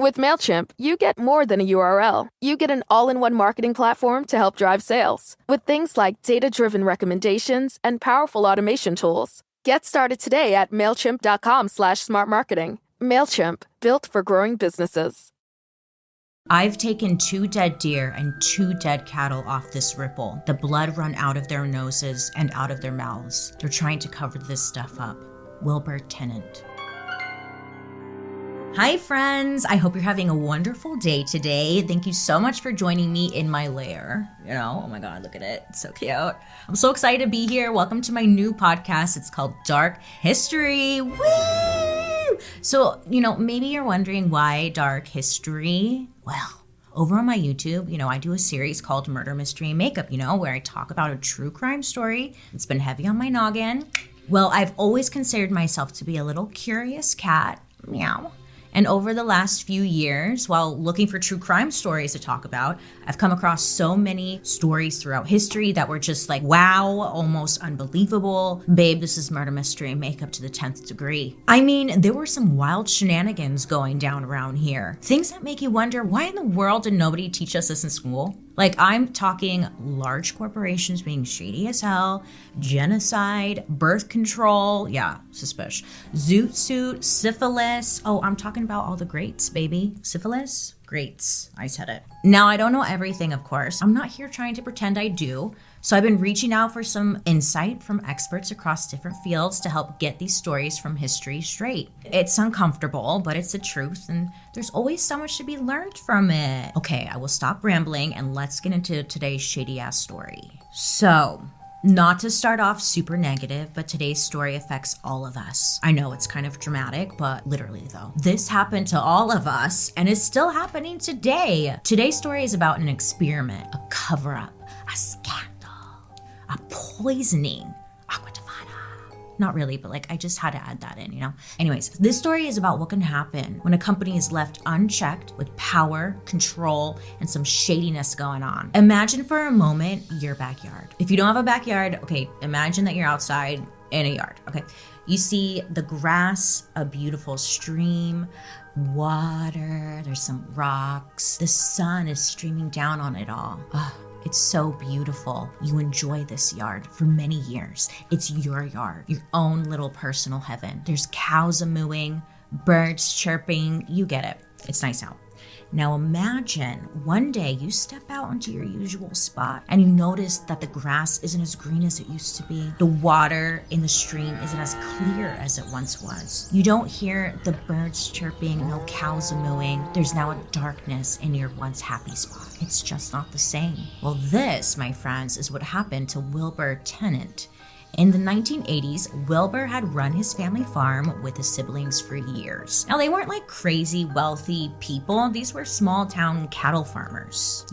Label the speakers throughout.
Speaker 1: With MailChimp, you get more than a URL. You get an all-in-one marketing platform to help drive sales with things like data-driven recommendations and powerful automation tools. Get started today at MailChimp.com/smartmarketing. MailChimp, built for growing businesses.
Speaker 2: I've taken 2 dead deer and 2 dead cattle off this ripple. The blood run out of their noses and out of their mouths. They're trying to cover this stuff up. Wilbur Tennant. Hi friends, I hope you're having a wonderful day today. Thank you so much for joining me in my lair. Oh my God, look at it, it's so cute. I'm so excited to be here. Welcome to my new podcast. It's called Dark History. Woo! So, maybe you're wondering why Dark History? Well, over on my YouTube, I do a series called Murder, Mystery, and Makeup, where I talk about a true crime story that's been heavy on my noggin. Well, I've always considered myself to be a little curious cat. Meow. And over the last few years, while looking for true crime stories to talk about, I've come across so many stories throughout history that were just like, wow, almost unbelievable. Babe, this is murder, mystery, and makeup to the 10th degree. I mean, there were some wild shenanigans going down around here. Things that make you wonder, why in the world did nobody teach us this in school? Like, I'm talking large corporations being shady as hell, genocide, birth control, suspicious, zoot suit, syphilis. Oh, I'm talking about all the greats, baby. Syphilis? Greats. I said it. Now, I don't know everything, of course. I'm not here trying to pretend I do. So I've been reaching out for some insight from experts across different fields to help get these stories from history straight. It's uncomfortable, but it's the truth, and there's always so much to be learned from it. Okay, I will stop rambling and let's get into today's shady-ass story. So, not to start off super negative, but today's story affects all of us. I know it's kind of dramatic, but literally though. This happened to all of us and is still happening today. Today's story is about an experiment, a cover-up, a scandal, a poisoning, aqua divina. Not really, but I just had to add that in, Anyways, this story is about what can happen when a company is left unchecked with power, control, and some shadiness going on. Imagine for a moment your backyard. If you don't have a backyard, okay, imagine that you're outside in a yard, okay? You see the grass, a beautiful stream, water, there's some rocks. The sun is streaming down on it all. It's so beautiful. You enjoy this yard for many years. It's your yard, your own little personal heaven. There's cows mooing, birds chirping. You get it. It's nice out. Now imagine one day you step out onto your usual spot and you notice that the grass isn't as green as it used to be. The water in the stream isn't as clear as it once was. You don't hear the birds chirping, no cows mooing. There's now a darkness in your once happy spot. It's just not the same. Well, this, my friends, is what happened to Wilbur Tennant. In the 1980s, Wilbur had run his family farm with his siblings for years. Now, they weren't like crazy, wealthy people. These were small town cattle farmers.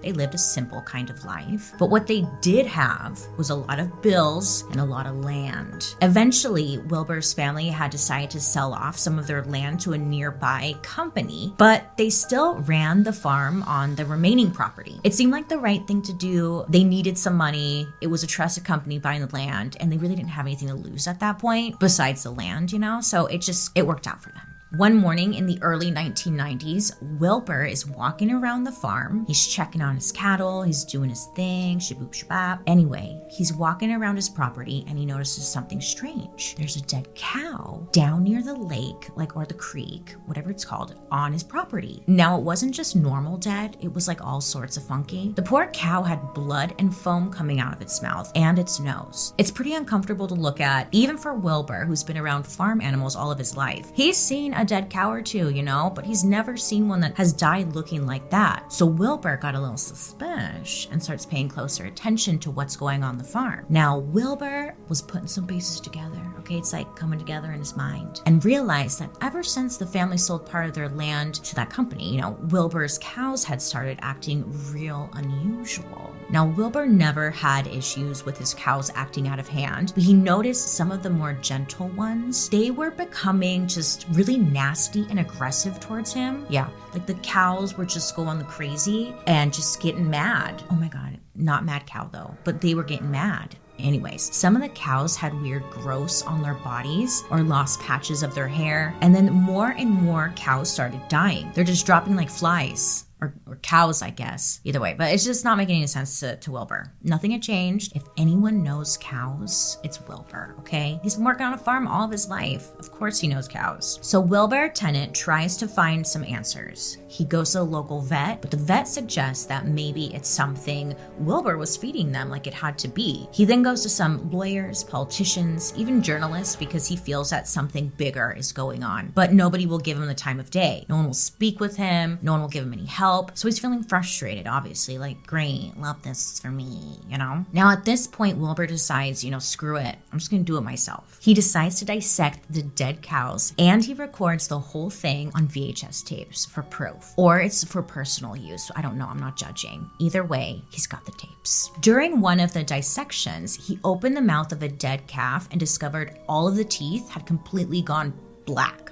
Speaker 2: They lived a simple kind of life. But what they did have was a lot of bills and a lot of land. Eventually, Wilbur's family had decided to sell off some of their land to a nearby company, but they still ran the farm on the remaining property. It seemed like the right thing to do. They needed some money. It was a trusted company buying the land, and they really didn't have anything to lose at that point besides the land, So it worked out for them. One morning in the early 1990s, Wilbur is walking around the farm. He's checking on his cattle. He's doing his thing, shaboop shabap. Anyway, he's walking around his property and he notices something strange. There's a dead cow down near the lake, or the creek, whatever it's called, on his property. Now, it wasn't just normal dead. It was all sorts of funky. The poor cow had blood and foam coming out of its mouth and its nose. It's pretty uncomfortable to look at, even for Wilbur, who's been around farm animals all of his life. He's seen a dead cow or two, but he's never seen one that has died looking like that. So Wilbur got a little suspicious and starts paying closer attention to what's going on the farm. Now, Wilbur was putting some pieces together, okay? It's coming together in his mind, and realized that ever since the family sold part of their land to that company, Wilbur's cows had started acting real unusual. Now, Wilbur never had issues with his cows acting out of hand, but he noticed some of the more gentle ones, they were becoming just really nasty and aggressive towards him. Yeah, the cows were just going crazy and just getting mad. Oh my God, not mad cow though, but they were getting mad. Anyways, some of the cows had weird growths on their bodies or lost patches of their hair. And then more and more cows started dying. They're just dropping like flies. Or cows, I guess. Either way, but it's just not making any sense to Wilbur. Nothing had changed. If anyone knows cows, it's Wilbur, okay? He's been working on a farm all of his life. Of course he knows cows. So Wilbur Tennant tries to find some answers. He goes to a local vet, but the vet suggests that maybe it's something Wilbur was feeding them like it had to be. He then goes to some lawyers, politicians, even journalists, because he feels that something bigger is going on. But nobody will give him the time of day. No one will speak with him. No one will give him any help. So he's feeling frustrated, obviously, like, great, love this for me, you know? Now at this point, Wilbur decides, screw it. I'm just gonna do it myself. He decides to dissect the dead cows and he records the whole thing on VHS tapes for proof. Or it's for personal use. I don't know, I'm not judging. Either way, he's got the tapes. During one of the dissections, he opened the mouth of a dead calf and discovered all of the teeth had completely gone black.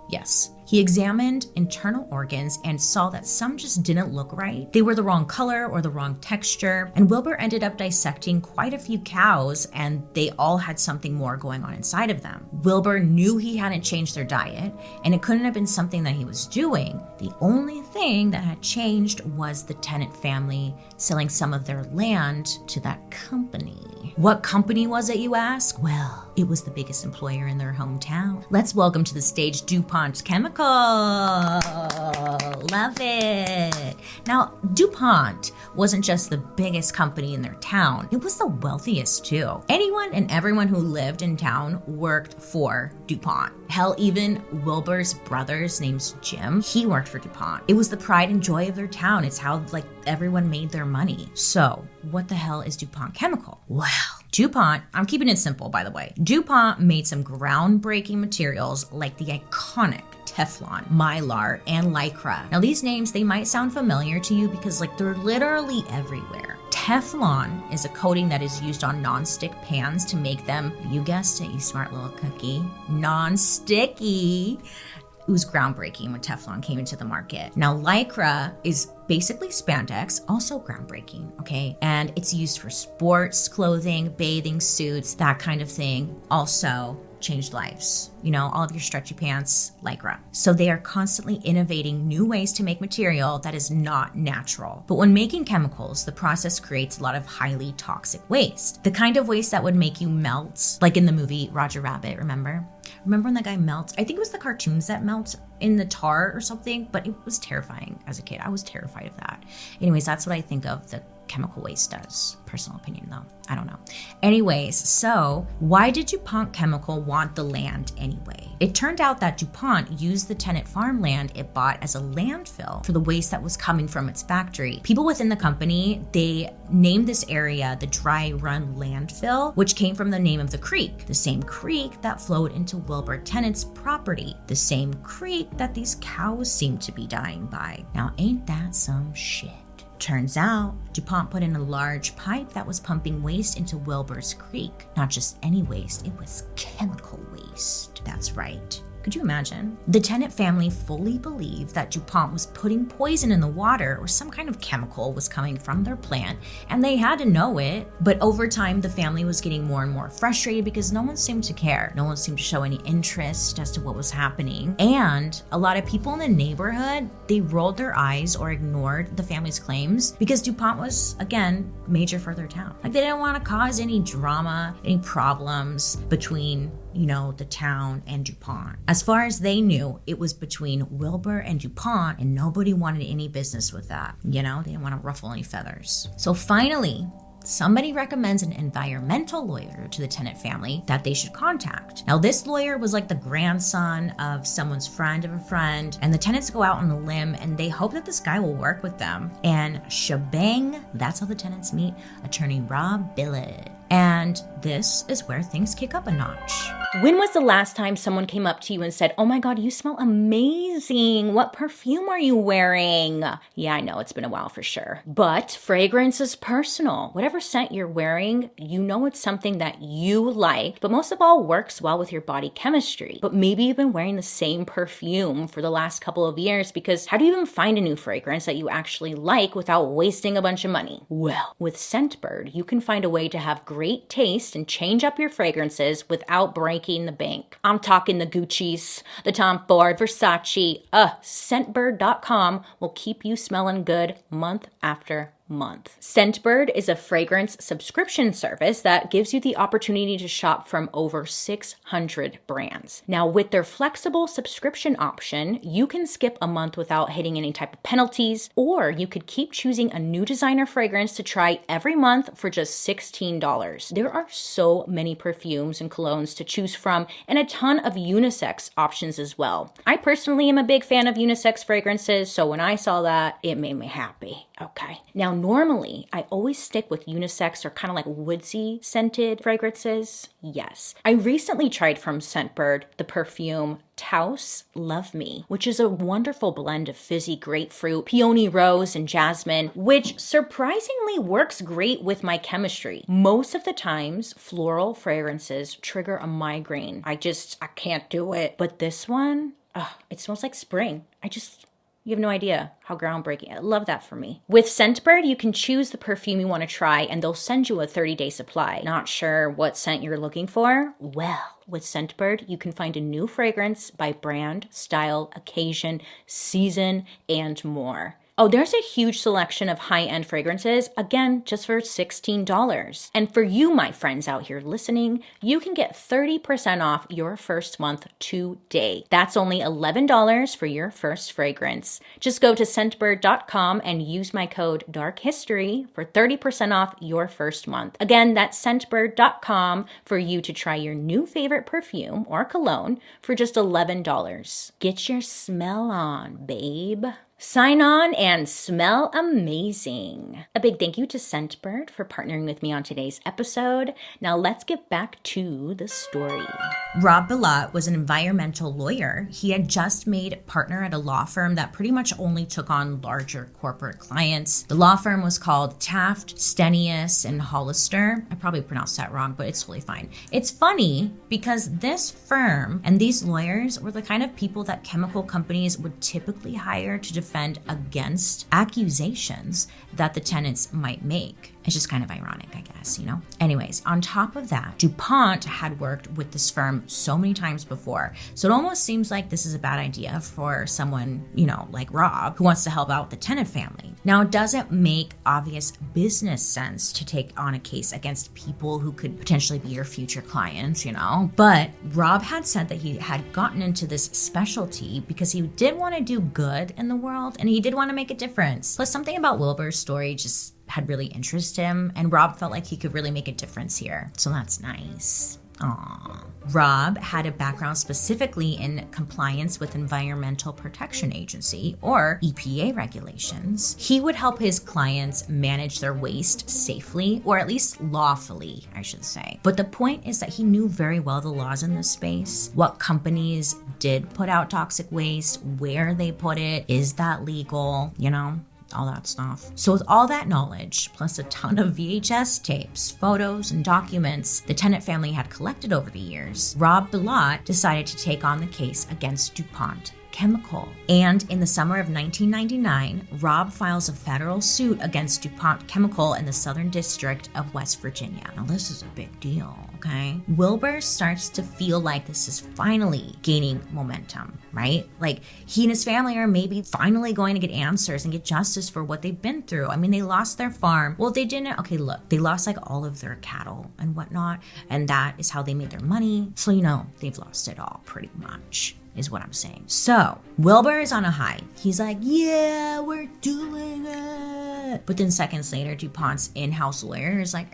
Speaker 2: Yes. He examined internal organs and saw that some just didn't look right. They were the wrong color or the wrong texture. And Wilbur ended up dissecting quite a few cows and they all had something more going on inside of them. Wilbur knew he hadn't changed their diet and it couldn't have been something that he was doing. The only thing that had changed was the Tennant family selling some of their land to that company. What company was it, you ask? Well, it was the biggest employer in their hometown. Let's welcome to the stage DuPont Chemical. Love it. Now, DuPont wasn't just the biggest company in their town, it was the wealthiest too. Anyone and everyone who lived in town worked for DuPont. Hell, even Wilbur's brother's name's Jim, he worked for DuPont. It was the pride and joy of their town. It's how everyone made their money. So, what the hell is DuPont Chemical? Well, DuPont, I'm keeping it simple by the way. DuPont made some groundbreaking materials like the iconic Teflon, Mylar, and Lycra. Now these names, they might sound familiar to you because they're literally everywhere. Teflon is a coating that is used on non-stick pans to make them, you guessed it, you smart little cookie, non-sticky. It was groundbreaking when Teflon came into the market. Now, Lycra is basically spandex, also groundbreaking, okay? And it's used for sports, clothing, bathing suits, that kind of thing. Also changed lives. All of your stretchy pants, Lycra. So they are constantly innovating new ways to make material that is not natural. But when making chemicals, the process creates a lot of highly toxic waste. The kind of waste that would make you melt, like in the movie Roger Rabbit, remember? Remember when that guy melts? I think it was the cartoons that melt in the tar or something, but it was terrifying as a kid. I was terrified of that. Anyways, that's what I think of the chemical waste does. Personal opinion though, I don't know. Anyways, so why did DuPont Chemical want the land anyway? It turned out that DuPont used the Tennant farmland it bought as a landfill for the waste that was coming from its factory. People within the company, they named this area the Dry Run Landfill, which came from the name of the creek, the same creek that flowed into Wilbur Tennant's property, the same creek that these cows seem to be dying by. Now, ain't that some shit? Turns out, DuPont put in a large pipe that was pumping waste into Wilbur's creek. Not just any waste, it was chemical waste. That's right. Could you imagine? The Tennant family fully believed that DuPont was putting poison in the water or some kind of chemical was coming from their plant, and they had to know it. But over time, the family was getting more and more frustrated because no one seemed to care. No one seemed to show any interest as to what was happening. And a lot of people in the neighborhood, they rolled their eyes or ignored the family's claims because DuPont was, again, major for their town. They didn't want to cause any drama, any problems between the town and DuPont. As far as they knew, it was between Wilbur and DuPont, and nobody wanted any business with that. They didn't want to ruffle any feathers. So finally, somebody recommends an environmental lawyer to the Tennant family that they should contact. Now, this lawyer was like the grandson of someone's friend of a friend, and the Tennants go out on a limb and they hope that this guy will work with them. And shebang, that's how the Tennants meet attorney Rob Billet. And this is where things kick up a notch. When was the last time someone came up to you and said, "Oh my God, you smell amazing. What perfume are you wearing?" Yeah, I know it's been a while for sure. But fragrance is personal. Whatever scent you're wearing, you know it's something that you like, but most of all works well with your body chemistry. But maybe you've been wearing the same perfume for the last couple of years, because how do you even find a new fragrance that you actually like without wasting a bunch of money? Well, with Scentbird, you can find a way to have great taste and change up your fragrances without breaking the bank. I'm talking the Gucci's, the Tom Ford, Versace. Scentbird.com will keep you smelling good month after month. Scentbird is a fragrance subscription service that gives you the opportunity to shop from over 600 brands. Now, with their flexible subscription option, you can skip a month without hitting any type of penalties, or you could keep choosing a new designer fragrance to try every month for just $16. There are so many perfumes and colognes to choose from, and a ton of unisex options as well. I personally am a big fan of unisex fragrances, so when I saw that, it made me happy. Okay. Now, normally, I always stick with unisex or kind of like woodsy scented fragrances. Yes. I recently tried from Scentbird the perfume Taos Love Me, which is a wonderful blend of fizzy grapefruit, peony rose, and jasmine, which surprisingly works great with my chemistry. Most of the times, floral fragrances trigger a migraine. I can't do it. But this one, it smells like spring. You have no idea how groundbreaking. I love that for me. With Scentbird, you can choose the perfume you want to try, and they'll send you a 30-day supply. Not sure what scent you're looking for? Well, with Scentbird, you can find a new fragrance by brand, style, occasion, season, and more. Oh, there's a huge selection of high-end fragrances, again, just for $16. And for you, my friends out here listening, you can get 30% off your first month today. That's only $11 for your first fragrance. Just go to Scentbird.com and use my code DARKHISTORY for 30% off your first month. Again, that's Scentbird.com for you to try your new favorite perfume or cologne for just $11. Get your smell on, babe. Sign on and smell amazing. A big thank you to Scentbird for partnering with me on today's episode. Now let's get back to the story. Rob Bilott was an environmental lawyer. He had just made partner at a law firm that pretty much only took on larger corporate clients. The law firm was called Taft, Stenius, and Hollister. I probably pronounced that wrong, but it's totally fine. It's funny because this firm and these lawyers were the kind of people that chemical companies would typically hire to defend against accusations that the tenants might make. It's just kind of ironic, I guess, you know? Anyways, on top of that, DuPont had worked with this firm so many times before. So it almost seems like this is a bad idea for someone, like Rob, who wants to help out the tenant family. Now, it doesn't make obvious business sense to take on a case against people who could potentially be your future clients, But Rob had said that he had gotten into this specialty because he did want to do good in the world and he did want to make a difference. Plus, something about Wilbur's story just had really interested him, and Rob felt like he could really make a difference here. So that's nice. Aww. Rob had a background specifically in compliance with Environmental Protection Agency, or EPA regulations. He would help his clients manage their waste safely, or at least lawfully, I should say. But the point is that he knew very well the laws in this space, what companies did put out toxic waste, where they put it, is that legal, all that stuff. So with all that knowledge, plus a ton of VHS tapes, photos, and documents the tenant family had collected over the years, Rob Bilott decided to take on the case against DuPont Chemical. And in the summer of 1999, Rob files a federal suit against DuPont Chemical in the Southern District of West Virginia. Now, this is a big deal, okay? Wilbur starts to feel like this is finally gaining momentum, right? Like, he and his family are maybe finally going to get answers and get justice for what they've been through. I mean, they lost their farm. Well, they didn't. Okay, look, they lost like all of their cattle and whatnot, and that is how they made their money. So, they've lost it all pretty much, is what I'm saying. So, Wilbur is on a high. He's like, yeah, we're doing it. But then seconds later, DuPont's in-house lawyer is like,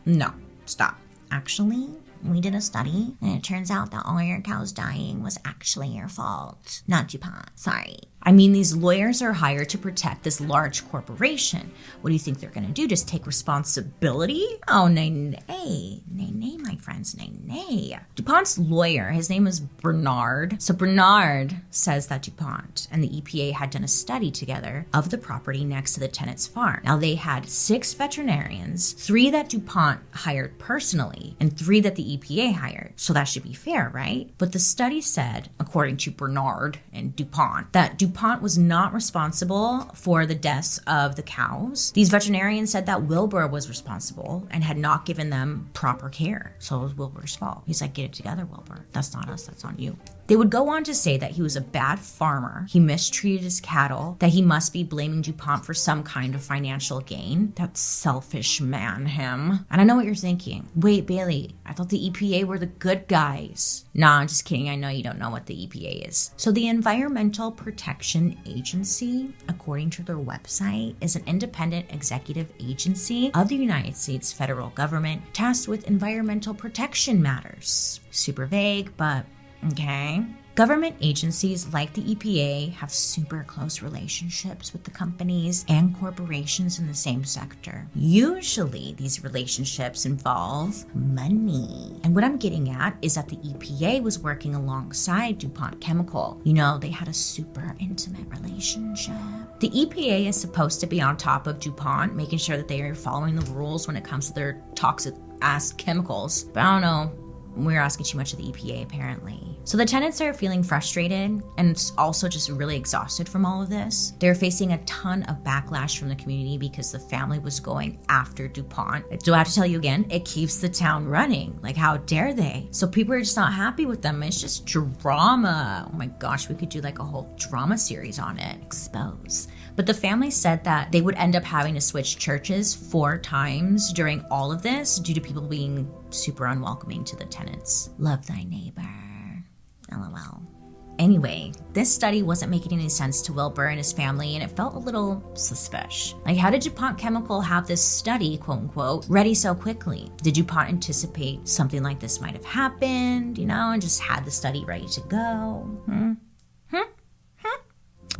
Speaker 2: no, stop. Actually, we did a study, and it turns out that all your cows dying was actually your fault, not DuPont. Sorry. I mean, these lawyers are hired to protect this large corporation. What do you think they're going to do? Just take responsibility? Oh, nay, nay, nay, nay, my friends, nay, nay. DuPont's lawyer, his name is Bernard. So Bernard says that DuPont and the EPA had done a study together of the property next to the tenant's farm. Now, they had 6 veterinarians, 3 that DuPont hired personally, and 3 that the EPA hired. So that should be fair, right? But the study said, according to Bernard and DuPont, that DuPont was not responsible for the deaths of the cows. These veterinarians said that Wilbur was responsible and had not given them proper care. So it was Wilbur's fault. He's like, get it together, Wilbur. That's not us, that's on you. They would go on to say that he was a bad farmer, he mistreated his cattle, that he must be blaming DuPont for some kind of financial gain. That selfish man, him. And I know what you're thinking. Wait, Bailey, I thought the EPA were the good guys. Nah, I'm just kidding. I know you don't know what the EPA is. So the Environmental Protection Agency, according to their website, is an independent executive agency of the United States federal government tasked with environmental protection matters. Super vague, but okay. Government agencies like the EPA have super close relationships with the companies and corporations in the same sector. Usually, these relationships involve money. And what I'm getting at is that the EPA was working alongside DuPont Chemical. You know, they had a super intimate relationship. The EPA is supposed to be on top of DuPont, making sure that they are following the rules when it comes to their toxic-ass chemicals. But I don't know. We're asking too much of the EPA, apparently. So the tenants are feeling frustrated and also just really exhausted from all of this. They're facing a ton of backlash from the community because the family was going after DuPont. Do I have to tell you again? It keeps the town running. Like, how dare they? So people are just not happy with them. It's just drama. Oh my gosh, we could do like a whole drama series on it. Expose. But the family said that they would end up having to switch churches 4 times during all of this due to people being super unwelcoming to the tenants. Love thy neighbor. LOL. Anyway, this study wasn't making any sense to Wilbur and his family, and it felt a little suspicious. Like, how did DuPont Chemical have this study, quote unquote, ready so quickly? Did DuPont anticipate something like this might have happened, and just had the study ready to go?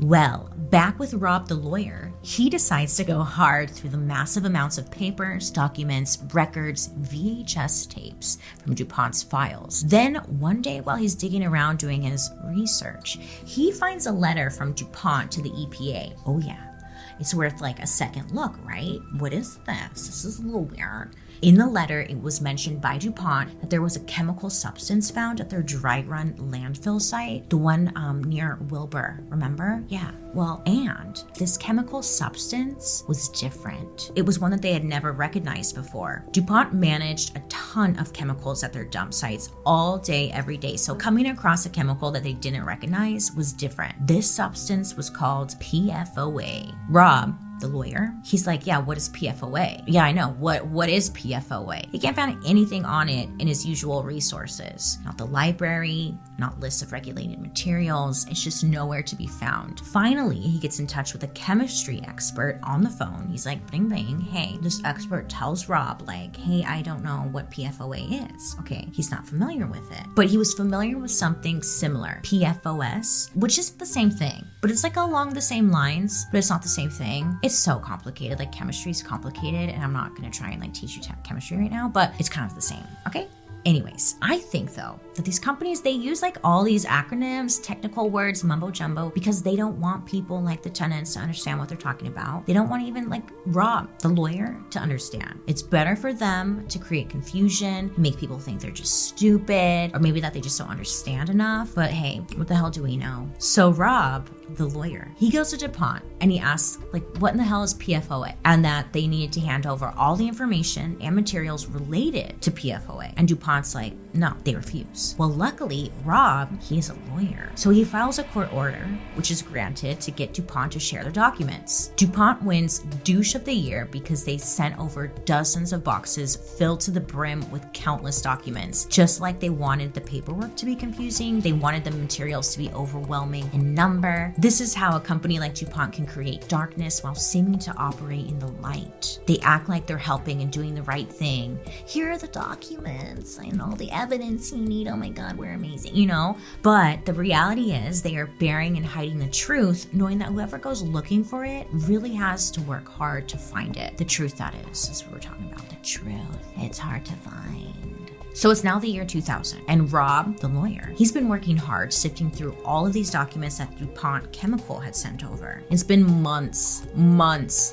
Speaker 2: Well, back with Rob the lawyer, he decides to go hard through the massive amounts of papers, documents, records, VHS tapes from DuPont's files. Then one day while he's digging around doing his research, he finds a letter from DuPont to the EPA. Oh yeah, it's worth like a second look, right? What is this? This is a little weird. In the letter, it was mentioned by DuPont that there was a chemical substance found at their dry run landfill site, the one near Wilbur, remember? Yeah, well, and this chemical substance was different. It was one that they had never recognized before. DuPont managed a ton of chemicals at their dump sites all day, every day, so coming across a chemical that they didn't recognize was different. This substance was called PFOA. Rob, the lawyer, he's like, yeah, what is PFOA? Yeah, I know. What is PFOA? He can't find anything on it in his usual resources. Not the library, not lists of regulated materials. It's just nowhere to be found. Finally, he gets in touch with a chemistry expert on the phone. He's like, bing, bing. Hey, this expert tells Rob, like, hey, I don't know what PFOA is. Okay, he's not familiar with it, but he was familiar with something similar, PFOS, which is the same thing, but it's like along the same lines, but it's not the same thing. It's so complicated. Like, chemistry is complicated, and I'm not going to try and like teach you chemistry right now, but it's kind of the same, okay? Anyways, I think though that these companies, they use like all these acronyms, technical words, mumbo jumbo, because they don't want people like the tenants to understand what they're talking about. They don't want even like Rob, the lawyer, to understand. It's better for them to create confusion, make people think they're just stupid, or maybe that they just don't understand enough. But hey, what the hell do we know? So Rob, the lawyer, he goes to DuPont and he asks, like, what in the hell is PFOA? And that they needed to hand over all the information and materials related to PFOA. And DuPont's like, no, they refuse. Well, luckily, Rob, he's a lawyer. So he files a court order, which is granted to get DuPont to share their documents. DuPont wins Douche of the Year because they sent over dozens of boxes filled to the brim with countless documents. Just like they wanted the paperwork to be confusing, they wanted the materials to be overwhelming in number. This is how a company like DuPont can create darkness while seeming to operate in the light. They act like they're helping and doing the right thing. Here are the documents. find all the evidence you need. Oh my God, we're amazing, you know? But the reality is they are burying and hiding the truth, knowing that whoever goes looking for it really has to work hard to find it. The truth, that is what we're talking about. The truth. It's hard to find. So it's now the year 2000, and Rob, the lawyer, he's been working hard sifting through all of these documents that DuPont Chemical had sent over. It's been months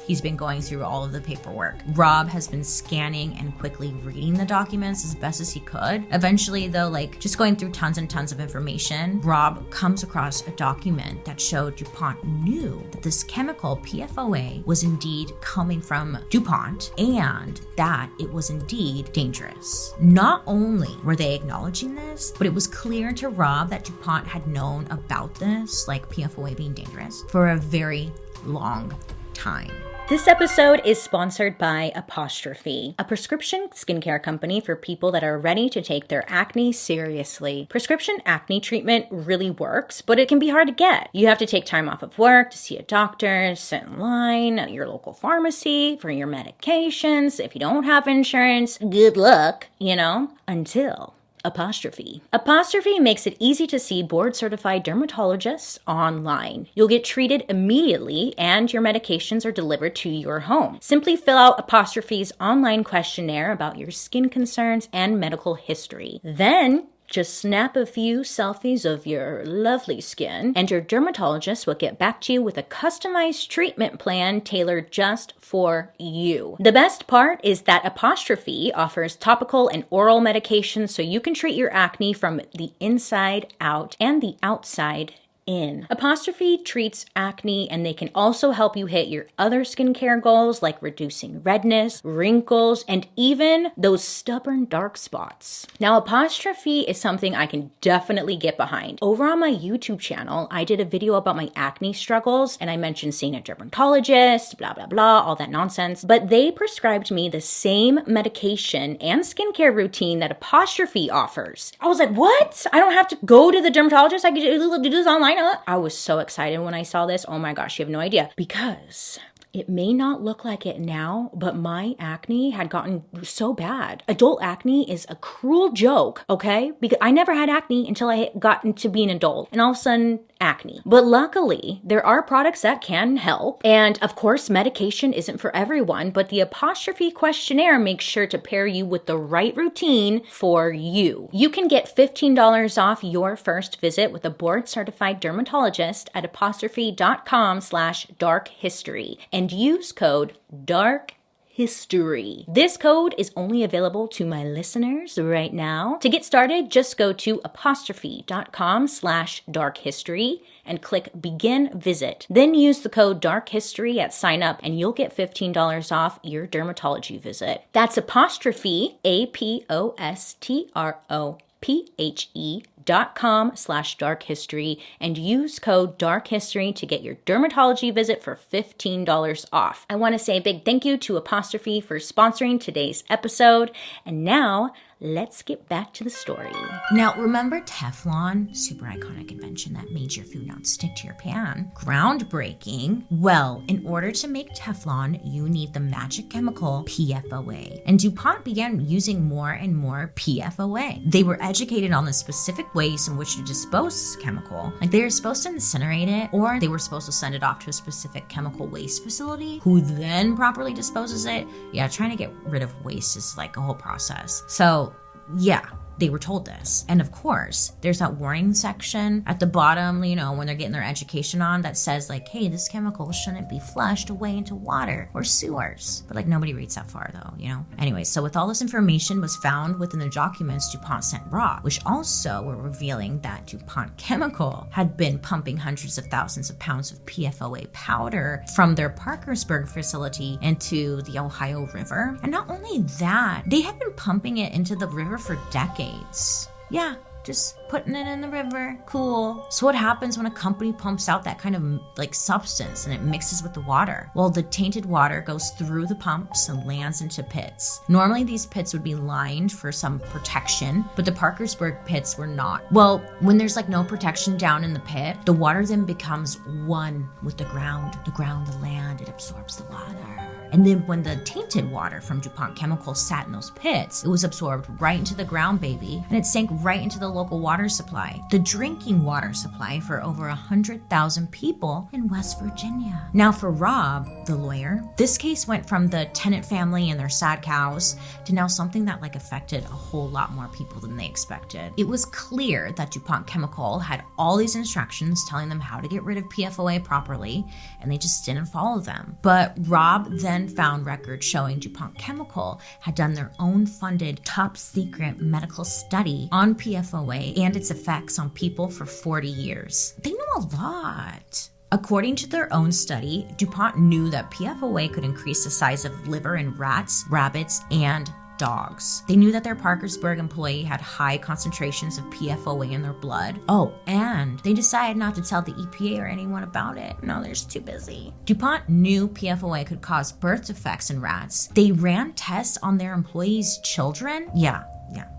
Speaker 2: he's been going through all of the paperwork. Rob has been scanning and quickly reading the documents as best as he could. Eventually, though, like just going through tons and tons of information, Rob comes across a document that showed DuPont knew that this chemical, PFOA, was indeed coming from DuPont and that it was indeed dangerous. Not only were they acknowledging this, but it was clear to Rob that DuPont had known about this, like PFOA being dangerous, for a very long time.
Speaker 3: This episode is sponsored by Apostrophe, a prescription skincare company for people that are ready to take their acne seriously. Prescription acne treatment really works, but it can be hard to get. You have to take time off of work to see a doctor, sit in line at your local pharmacy for your medications. If you don't have insurance, good luck, until Apostrophe. Apostrophe makes it easy to see board-certified dermatologists online. You'll get treated immediately and your medications are delivered to your home. Simply fill out Apostrophe's online questionnaire about your skin concerns and medical history. Then just snap a few selfies of your lovely skin, and your dermatologist will get back to you with a customized treatment plan tailored just for you. The best part is that Apostrophe offers topical and oral medications so you can treat your acne from the inside out and the outside in. Apostrophe treats acne, and they can also help you hit your other skincare goals like reducing redness, wrinkles, and even those stubborn dark spots. Now, Apostrophe is something I can definitely get behind. Over on my YouTube channel, I did a video about my acne struggles, and I mentioned seeing a dermatologist, blah, blah, blah, all that nonsense. But they prescribed me the same medication and skincare routine that Apostrophe offers. I was like, what? I don't have to go to the dermatologist? I can do this online? I was so excited when I saw this. Oh my gosh, you have no idea. Because it may not look like it now, but my acne had gotten so bad. Adult acne is a cruel joke, okay? Because I never had acne until I got into being an adult. And all of a sudden, acne. But luckily, there are products that can help. And of course, medication isn't for everyone, but the Apostrophe questionnaire makes sure to pair you with the right routine for you. You can get $15 off your first visit with a board-certified dermatologist at apostrophe.com/darkhistory and use code DARKHISTORY. This code is only available to my listeners right now. To get started, just go to apostrophe.com/darkhistory and click begin visit. Then use the code DARKHISTORY at sign up and you'll get $15 off your dermatology visit. That's Apostrophe, apostrophe.com/darkhistory and use code DARKHISTORY to get your dermatology visit for $15 off. I want to say a big thank you to Apostrophe for sponsoring today's episode. And now, let's get back to the story.
Speaker 2: Now, remember Teflon? Super iconic invention that made your food not stick to your pan. Groundbreaking. Well, in order to make Teflon, you need the magic chemical PFOA. And DuPont began using more and more PFOA. They were educated on the specific ways in which to dispose this chemical. Like they were supposed to incinerate it, or they were supposed to send it off to a specific chemical waste facility who then properly disposes it. Yeah, trying to get rid of waste is like a whole process. So yeah, they were told this. And of course, there's that warning section at the bottom, when they're getting their education on that says like, hey, this chemical shouldn't be flushed away into water or sewers. But like nobody reads that far though, Anyway, so with all this information was found within the documents DuPont sent Rob, which also were revealing that DuPont Chemical had been pumping hundreds of thousands of pounds of PFOA powder from their Parkersburg facility into the Ohio River. And not only that, they had been pumping it into the river for decades. Yeah, just putting it in the river. Cool. So what happens when a company pumps out that kind of like substance and it mixes with the water? Well, the tainted water goes through the pumps and lands into pits. Normally these pits would be lined for some protection, but the Parkersburg pits were not. Well, when there's like no protection down in the pit, the water then becomes one with the ground, the land, it absorbs the water. And then when the tainted water from DuPont Chemical sat in those pits, it was absorbed right into the ground, baby, and it sank right into the local water supply, the drinking water supply for over 100,000 people in West Virginia. Now for Rob, the lawyer, this case went from the tenant family and their sad cows to now something that affected a whole lot more people than they expected. It was clear that DuPont Chemical had all these instructions telling them how to get rid of PFOA properly, and they just didn't follow them. But Rob then found records showing DuPont Chemical had done their own funded top secret medical study on PFOA and its effects on people for 40 years. They knew a lot. According to their own study, DuPont knew that PFOA could increase the size of liver in rats, rabbits, and dogs. They knew that their Parkersburg employee had high concentrations of PFOA in their blood. Oh, and they decided not to tell the EPA or anyone about it. No, they're just too busy. DuPont knew PFOA could cause birth defects in rats. They ran tests on their employees' children. Yeah,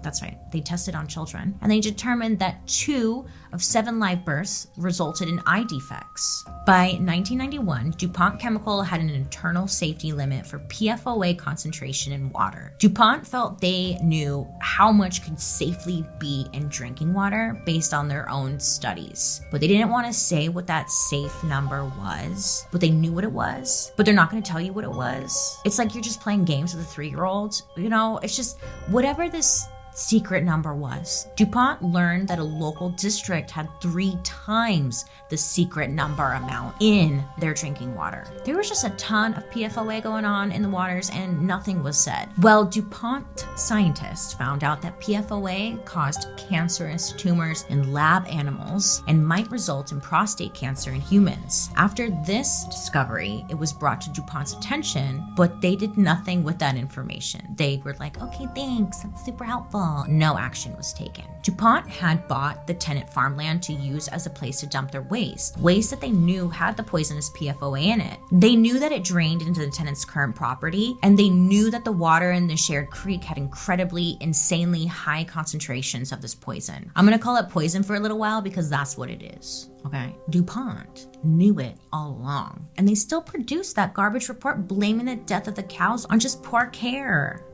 Speaker 2: that's right. They tested on children, and they determined that 2 of 7 live births resulted in eye defects. By 1991, DuPont Chemical had an internal safety limit for PFOA concentration in water. DuPont felt they knew how much could safely be in drinking water based on their own studies. But they didn't want to say what that safe number was, but they knew what it was, but they're not going to tell you what it was. It's like you're just playing games with a 3-year-old. It's just whatever this secret number was. DuPont learned that a local district had 3 times the secret number amount in their drinking water. There was just a ton of PFOA going on in the waters and nothing was said. Well, DuPont scientists found out that PFOA caused cancerous tumors in lab animals and might result in prostate cancer in humans. After this discovery, it was brought to DuPont's attention, but they did nothing with that information. They were like, okay, thanks, that's super helpful. No action was taken. DuPont had bought the tenant farmland to use as a place to dump their waste that they knew had the poisonous PFOA in it. They knew that it drained into the tenant's current property, and they knew that the water in the shared creek had incredibly, insanely high concentrations of this poison. I'm gonna call it poison for a little while because that's what it is. Okay. DuPont knew it all along, and they still produced that garbage report blaming the death of the cows on just poor care.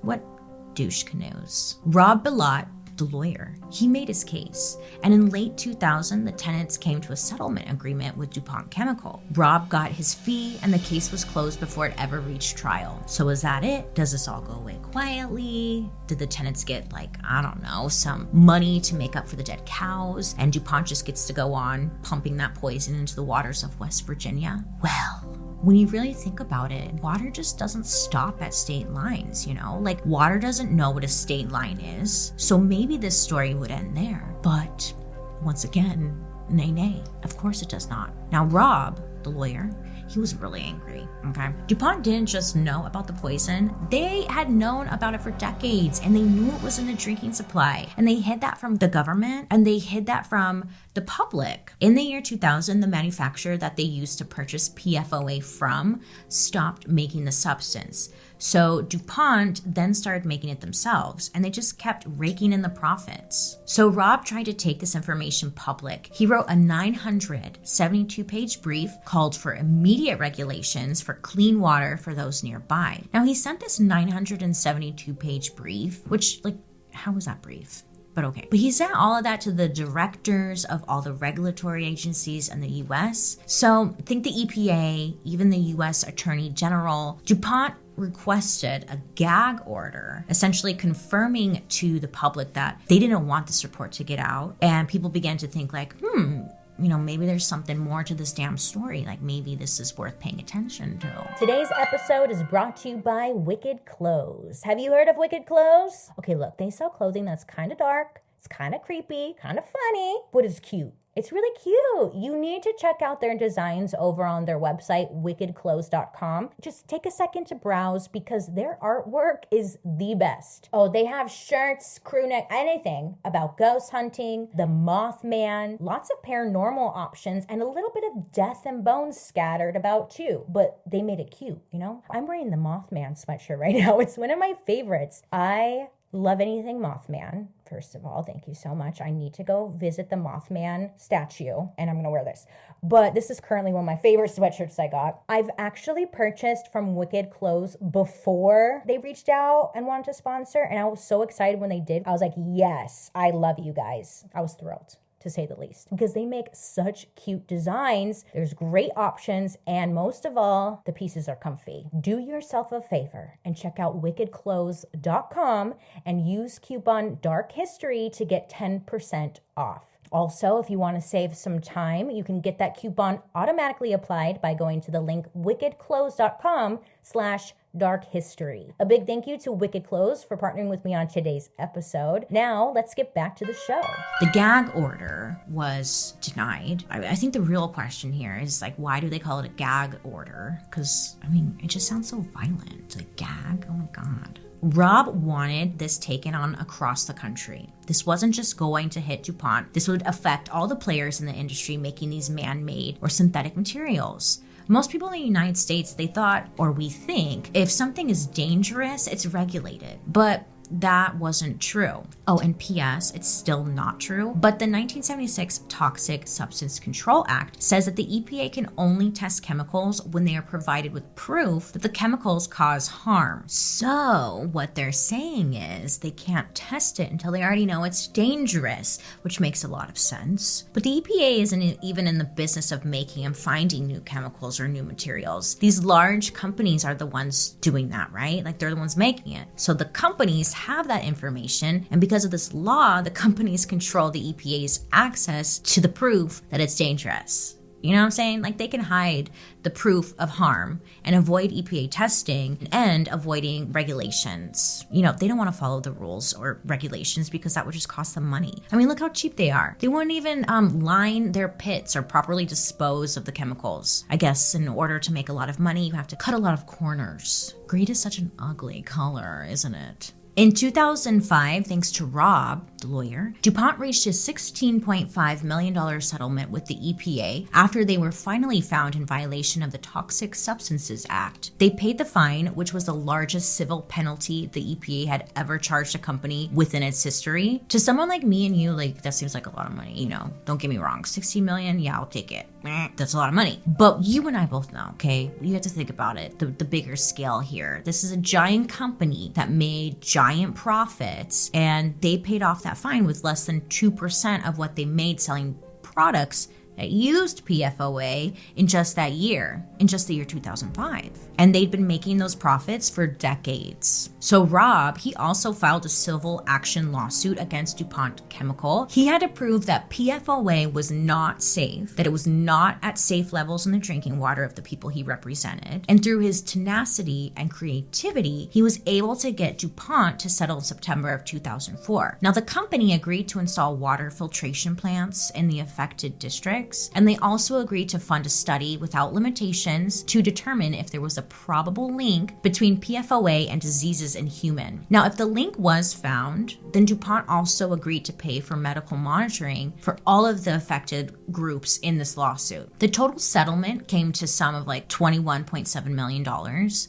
Speaker 2: What douche canoes. Rob Bilott, the lawyer, he made his case, and in late 2000, the tenants came to a settlement agreement with DuPont Chemical. Rob got his fee, and the case was closed before it ever reached trial. So is that it? Does this all go away quietly? Did the tenants get, some money to make up for the dead cows, and DuPont just gets to go on pumping that poison into the waters of West Virginia? Well, when you really think about it, water just doesn't stop at state lines, water doesn't know what a state line is. So maybe this story would end there. But once again, nay, of course it does not. Now, Rob, the lawyer, he was really angry, okay? DuPont didn't just know about the poison. They had known about it for decades, and they knew it was in the drinking supply. And they hid that from the government, and they hid that from the public. In the year 2000, the manufacturer that they used to purchase PFOA from stopped making the substance. So DuPont then started making it themselves, and they just kept raking in the profits. So Rob tried to take this information public. He wrote a 972-page brief called for immediate regulations for clean water for those nearby. Now, he sent this 972-page brief, which, how was that brief? But okay. But he sent all of that to the directors of all the regulatory agencies in the US. So think the EPA, even the US Attorney General. DuPont requested a gag order, essentially confirming to the public that they didn't want this report to get out. And people began to think maybe there's something more to this damn story. Maybe this is worth paying attention to.
Speaker 3: Today's episode is brought to you by Wicked Clothes. Have you heard of Wicked Clothes? Okay, look, they sell clothing that's kind of dark, it's kind of creepy, kind of funny, but it's cute. It's really cute. You need to check out their designs over on their website, wickedclothes.com. Just take a second to browse because their artwork is the best. Oh, they have shirts, crew neck, anything about ghost hunting, the Mothman, lots of paranormal options, and a little bit of death and bones scattered about too. But they made it cute, I'm wearing the Mothman sweatshirt right now. It's one of my favorites. I Love anything Mothman, first of all. Thank you so much. I need to go visit the Mothman statue, and I'm going to wear this. But this is currently one of my favorite sweatshirts I got. I've actually purchased from Wicked Clothes before they reached out and wanted to sponsor, and I was so excited when they did. I was like, yes, I love you guys. I was thrilled, to say the least, because they make such cute designs. There's great options, and most of all, the pieces are comfy. Do yourself a favor and check out wickedclothes.com and use coupon Dark History to get 10% off. Also, if you want to save some time, you can get that coupon automatically applied by going to the link wickedclothes.com/dark history. A big thank you to Wicked Clothes for partnering with me on today's episode. Now, let's get back to the show.
Speaker 2: The gag order was denied. I think the real question here is like, why do they call it a gag order? Because, I mean, it just sounds so violent. Like, gag? Oh my God. Rob wanted this taken on across the country. This wasn't just going to hit DuPont. This would affect all the players in the industry making these man-made or synthetic materials. Most people in the United States, they thought, or we think, if something is dangerous, it's regulated. But that wasn't true. Oh, and P.S., it's still not true. But the 1976 Toxic Substance Control Act says that the EPA can only test chemicals when they are provided with proof that the chemicals cause harm. So what they're saying is they can't test it until they already know it's dangerous, which makes a lot of sense. But the EPA isn't even in the business of making and finding new chemicals or new materials. These large companies are the ones doing that, right? Like they're the ones making it. So the companies have that information, and because of this law, the companies control the EPA's access to the proof that it's dangerous. You know what I'm saying? Like they can hide the proof of harm and avoid EPA testing and avoiding regulations. You know, they don't want to follow the rules or regulations because that would just cost them money. I mean, look how cheap they are. They wouldn't even line their pits or properly dispose of the chemicals. I guess in order to make a lot of money, you have to cut a lot of corners. Green is such an ugly color, isn't it? In 2005, thanks to Rob, the lawyer, DuPont reached a $16.5 million settlement with the EPA after they were finally found in violation of the Toxic Substances Act. They paid the fine, which was the largest civil penalty the EPA had ever charged a company within its history. To someone like me and you, like that seems like a lot of money, you know, don't get me wrong, 16 million, yeah, I'll take it. That's a lot of money. But you and I both know, okay, you have to think about it, the bigger scale here. This is a giant company that made giant profits, and they paid off that fine with less than 2% of what they made selling products that used PFOA in just that year, in just the year 2005. And they'd been making those profits for decades. So Rob, he also filed a civil action lawsuit against DuPont Chemical. He had to prove that PFOA was not safe, that it was not at safe levels in the drinking water of the people he represented. And through his tenacity and creativity, he was able to get DuPont to settle in September of 2004. Now, the company agreed to install water filtration plants in the affected district, and they also agreed to fund a study without limitations to determine if there was a probable link between PFOA and diseases in humans. Now, if the link was found, then DuPont also agreed to pay for medical monitoring for all of the affected groups in this lawsuit. The total settlement came to sum of like $21.7 million,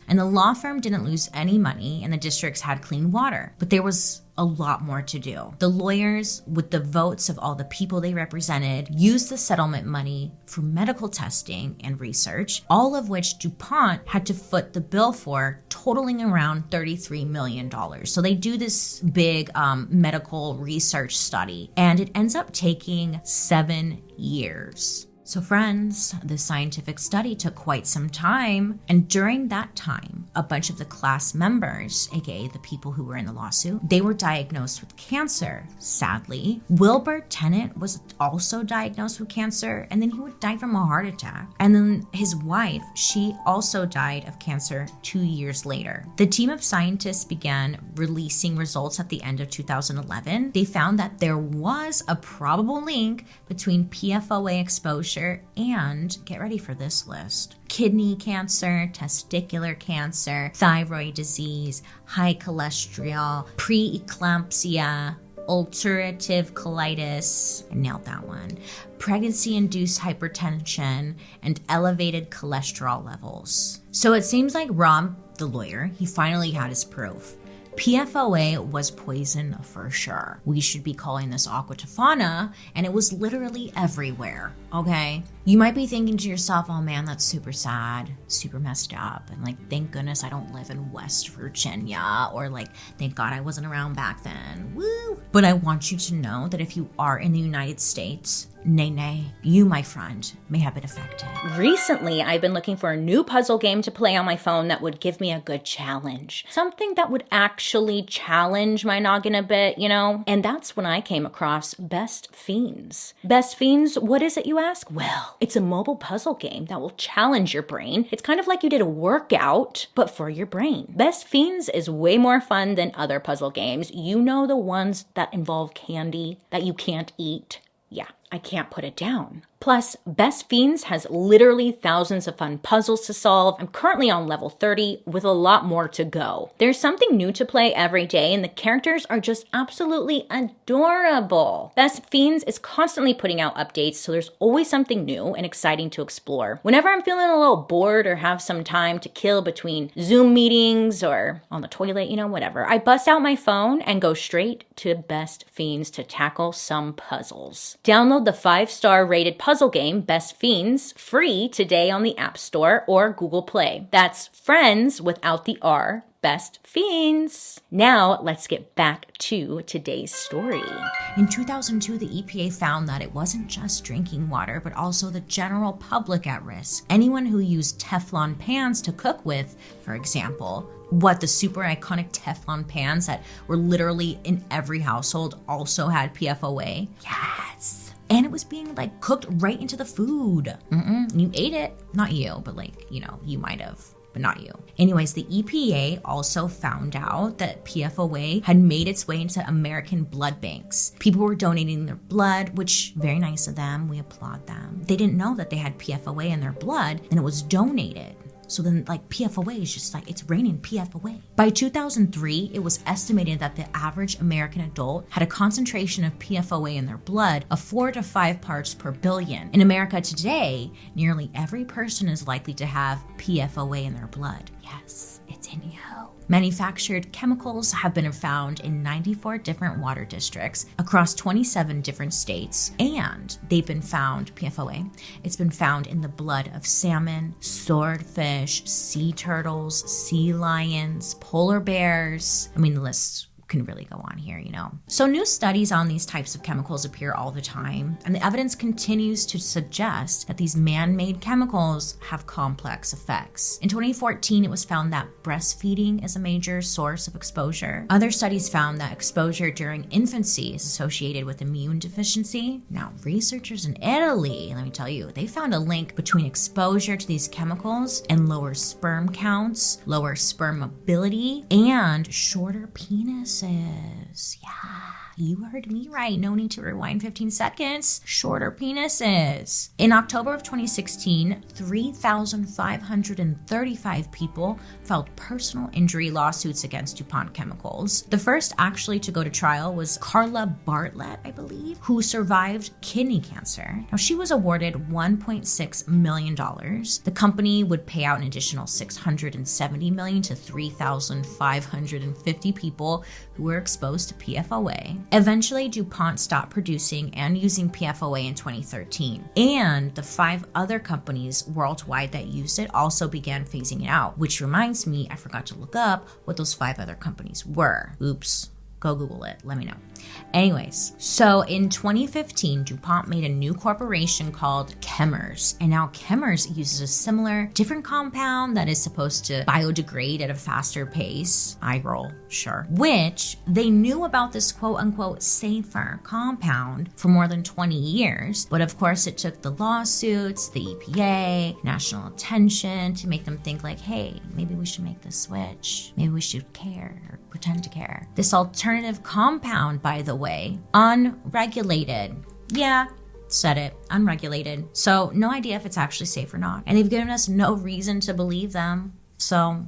Speaker 2: and the law firm didn't lose any money, and the districts had clean water. But there was a lot more to do. The lawyers, with the votes of all the people they represented, used the settlement money for medical testing and research, all of which DuPont had to foot the bill for, totaling around $33 million. So they do this big medical research study, and it ends up taking 7 years. So friends, the scientific study took quite some time, and during that time, a bunch of the class members, aka the people who were in the lawsuit, they were diagnosed with cancer, sadly. Wilbur Tennant was also diagnosed with cancer, and then he would die from a heart attack. And then his wife, she also died of cancer 2 years later. The team of scientists began releasing results at the end of 2011. They found that there was a probable link between PFOA exposure and, get ready for this list, kidney cancer, testicular cancer, thyroid disease, high cholesterol, preeclampsia, ulcerative colitis, I nailed that one, pregnancy-induced hypertension, and elevated cholesterol levels. So it seems like Rob, the lawyer, he finally had his proof. PFOA was poison for sure. We should be calling this aqua tofana, and it was literally everywhere, okay? You might be thinking to yourself, oh man, that's super sad, super messed up, and like, thank goodness I don't live in West Virginia, or like, thank God I wasn't around back then, woo! But I want you to know that if you are in the United States, nay, you, my friend, may have been affected.
Speaker 3: Recently, I've been looking for a new puzzle game to play on my phone that would give me a good challenge. Something that would actually challenge my noggin a bit, you know? And that's when I came across Best Fiends. Best Fiends, what is it, you ask? Well, it's a mobile puzzle game that will challenge your brain. It's kind of like you did a workout, but for your brain. Best Fiends is way more fun than other puzzle games. You know, the ones that involve candy that you can't eat. Yeah, I can't put it down. Plus, Best Fiends has literally thousands of fun puzzles to solve. I'm currently on level 30 with a lot more to go. There's something new to play every day, and the characters are just absolutely adorable. Best Fiends is constantly putting out updates, so there's always something new and exciting to explore. Whenever I'm feeling a little bored or have some time to kill between Zoom meetings or on the toilet, you know, whatever, I bust out my phone and go straight to Best Fiends to tackle some puzzles. Download the 5-star rated puzzle game Best Fiends free today on the App Store or Google Play. That's friends without the R, Best Fiends. Now let's get back to today's story.
Speaker 2: In 2002, the EPA found that it wasn't just drinking water, but also the general public at risk. Anyone who used Teflon pans to cook with, for example, the super iconic Teflon pans that were literally in every household also had PFOA. Yes. And it was being like cooked right into the food. You ate it. Not you, but like, you know, you might have, but not you. Anyways, the EPA also found out that PFOA had made its way into American blood banks. People were donating their blood, which very nice of them. We applaud them. They didn't know that they had PFOA in their blood, and it was donated. So then, like, PFOA is just like, it's raining PFOA. By 2003, it was estimated that the average American adult had a concentration of PFOA in their blood of 4 to 5 parts per billion. In America today, nearly every person is likely to have PFOA in their blood. Yes, it's in you. Manufactured chemicals have been found in 94 different water districts across 27 different states, and they've been found, PFOA, it's been found in the blood of salmon, swordfish, sea turtles, sea lions, polar bears. I mean, the list can really go on here, you know. So new studies on these types of chemicals appear all the time, and the evidence continues to suggest that these man-made chemicals have complex effects. In 2014, it was found that breastfeeding is a major source of exposure. Other studies found that exposure during infancy is associated with immune deficiency. Now, researchers in Italy, let me tell you, they found a link between exposure to these chemicals and lower sperm counts, lower sperm mobility, and shorter penises. Yeah, you heard me right. No need to rewind 15 seconds. Shorter penises. In October of 2016, 3,535 people filed personal injury lawsuits against DuPont Chemicals. The first actually to go to trial was Carla Bartlett, I believe, who survived kidney cancer. Now, she was awarded $1.6 million. The company would pay out an additional $670 million to 3,550 people who were exposed to PFOA. Eventually, DuPont stopped producing and using PFOA in 2013. And the 5 other companies worldwide that used it also began phasing it out, which reminds me, I forgot to look up what those 5 other companies were. Oops. Go Google it. Let me know. Anyways, so in 2015, DuPont made a new corporation called Chemours. And now Chemours uses a similar, different compound that is supposed to biodegrade at a faster pace. Eye roll, sure. Which they knew about this quote unquote safer compound for more than 20 years. But of course, it took the lawsuits, the EPA, national attention to make them think like, hey, maybe we should make this switch. Maybe we should care or pretend to care. This alternative compound, by the way, unregulated. Yeah, said it, unregulated. So no idea if it's actually safe or not. And they've given us no reason to believe them. So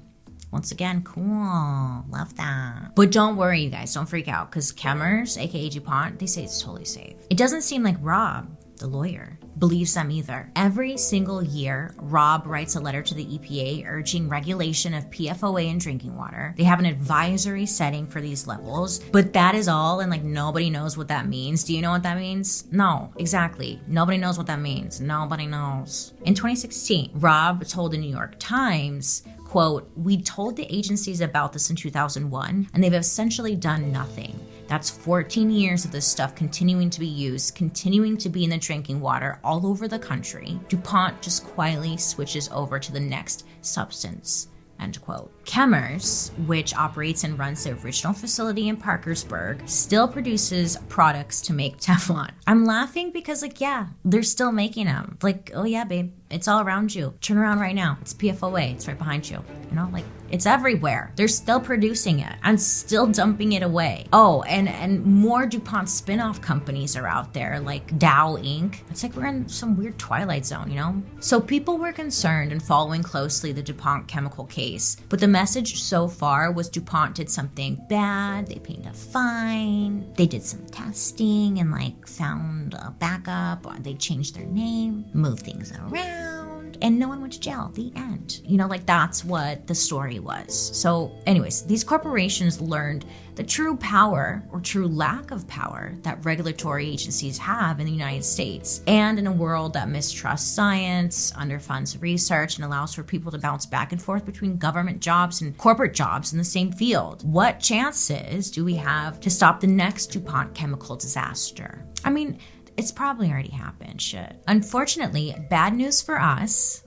Speaker 2: once again, cool, love that. But don't worry, you guys, don't freak out, because Chemours, aka DuPont, they say it's totally safe. It doesn't seem like Rob, the lawyer, believes them either. Every single year, Rob writes a letter to the EPA urging regulation of PFOA in drinking water. They have an advisory setting for these levels, but that is all, and like nobody knows what that means. Do you know what that means? No, exactly. Nobody knows what that means. Nobody knows. In 2016, Rob told the New York Times, quote, "We told the agencies about this in 2001, and they've essentially done nothing. That's 14 years of this stuff continuing to be used, continuing to be in the drinking water all over the country. DuPont just quietly switches over to the next substance." End quote. Chemours, which operates and runs the original facility in Parkersburg, still produces products to make Teflon. I'm laughing because, like, yeah, they're still making them. Like, oh yeah, babe, it's all around you. Turn around right now. It's PFOA. It's right behind you. You know, like, it's everywhere. They're still producing it and still dumping it away. Oh, and more DuPont spin-off companies are out there, like Dow Inc. It's like we're in some weird Twilight Zone, you know? So people were concerned and following closely the DuPont chemical case, but the message so far was DuPont did something bad, they paid a fine, they did some testing and like found a backup, or they changed their name, moved things around, and no one went to jail. The end. You know, like that's what the story was. So anyways, these corporations learned the true power or true lack of power that regulatory agencies have in the United States. And in a world that mistrusts science, underfunds research, and allows for people to bounce back and forth between government jobs and corporate jobs in the same field, what chances do we have to stop the next DuPont chemical disaster? I mean, it's probably already happened, shit. Unfortunately, bad news for us,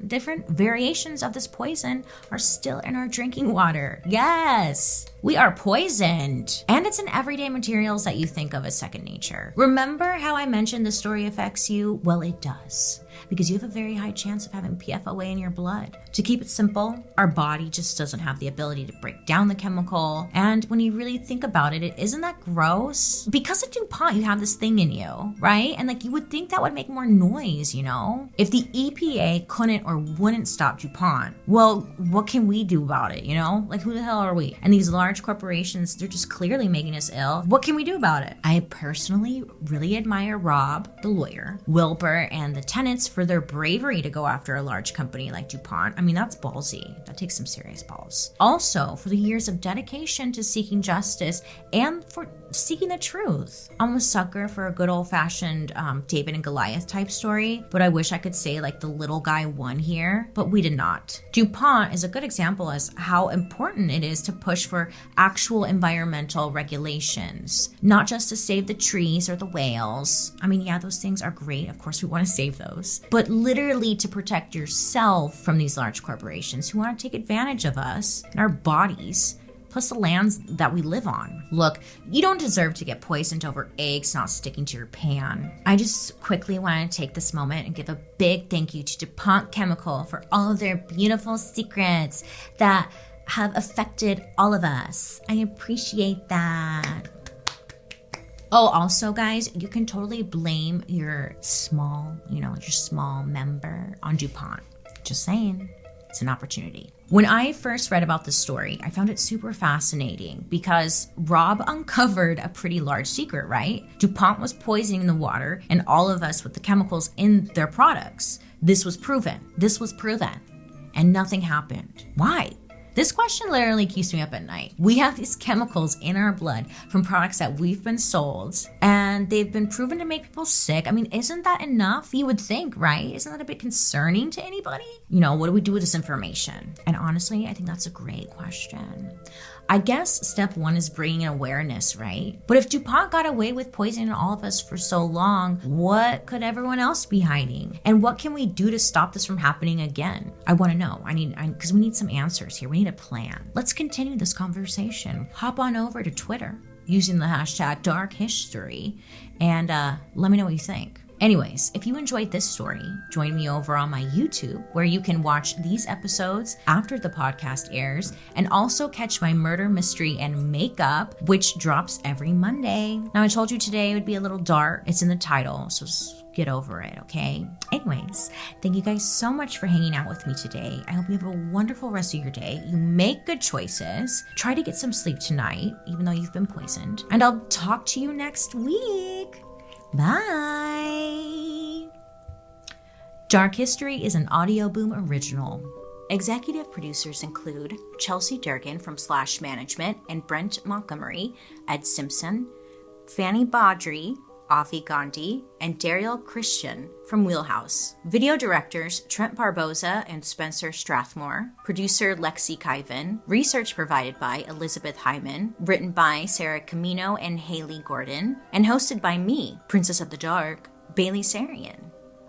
Speaker 2: different variations of this poison are still in our drinking water. Yes, we are poisoned. And it's in everyday materials that you think of as second nature. Remember how I mentioned the story affects you? Well, it does. Because you have a very high chance of having PFOA in your blood. To keep it simple, our body just doesn't have the ability to break down the chemical. And when you really think about it, isn't that gross? Because of DuPont, you have this thing in you, right? And like you would think that would make more noise, you know? If the EPA couldn't or wouldn't stop DuPont, well, what can we do about it, you know? Like who the hell are we? And these large corporations, they're just clearly making us ill. What can we do about it? I personally really admire Rob, the lawyer, Wilbur, and the tenants for their bravery to go after a large company like DuPont. I mean, that's ballsy. That takes some serious balls. Also, for the years of dedication to seeking justice and for seeking the truth. I'm a sucker for a good old-fashioned David and Goliath type story, but I wish I could say like the little guy won here, but we did not. DuPont is a good example as how important it is to push for actual environmental regulations, not just to save the trees or the whales. I mean, yeah, those things are great. Of course, we want to save those, but literally to protect yourself from these large corporations who want to take advantage of us and our bodies, plus the lands that we live on. Look, you don't deserve to get poisoned over eggs not sticking to your pan. I just quickly want to take this moment and give a big thank you to DuPont Chemical for all of their beautiful secrets that have affected all of us. I appreciate that. Oh, also, guys, you can totally blame your small member on DuPont. Just saying. It's an opportunity. When I first read about this story, I found it super fascinating because Rob uncovered a pretty large secret, right? DuPont was poisoning the water and all of us with the chemicals in their products. This was proven. And nothing happened. Why? This question literally keeps me up at night. We have these chemicals in our blood from products that we've been sold, and they've been proven to make people sick. I mean, isn't that enough? You would think, right? Isn't that a bit concerning to anybody? You know, what do we do with this information? And honestly, I think that's a great question. I guess step one is bringing awareness, right? But if DuPont got away with poisoning all of us for so long, what could everyone else be hiding? And what can we do to stop this from happening again? I want to know. Because we need some answers here. We need a plan. Let's continue this conversation. Hop on over to Twitter using the hashtag #DarkHistory and let me know what you think. Anyways, if you enjoyed this story, join me over on my YouTube, where you can watch these episodes after the podcast airs, and also catch my murder, mystery, and makeup, which drops every Monday. Now, I told you today it would be a little dark. It's in the title, so just get over it, okay? Anyways, thank you guys so much for hanging out with me today. I hope you have a wonderful rest of your day. You make good choices. Try to get some sleep tonight, even though you've been poisoned. And I'll talk to you next week. Bye. Dark History is an Audio Boom original.
Speaker 3: Executive producers include Chelsea Durgan from Slash Management and Brent Montgomery, Ed Simpson, Fanny Baudry, Avi Gandhi, and Daryl Christian from Wheelhouse. Video directors Trent Barboza and Spencer Strathmore. Producer Lexi Kyvan. Research provided by Elizabeth Hyman. Written by Sarah Camino and Haley Gordon. And hosted by me, Princess of the Dark, Bailey Sarian.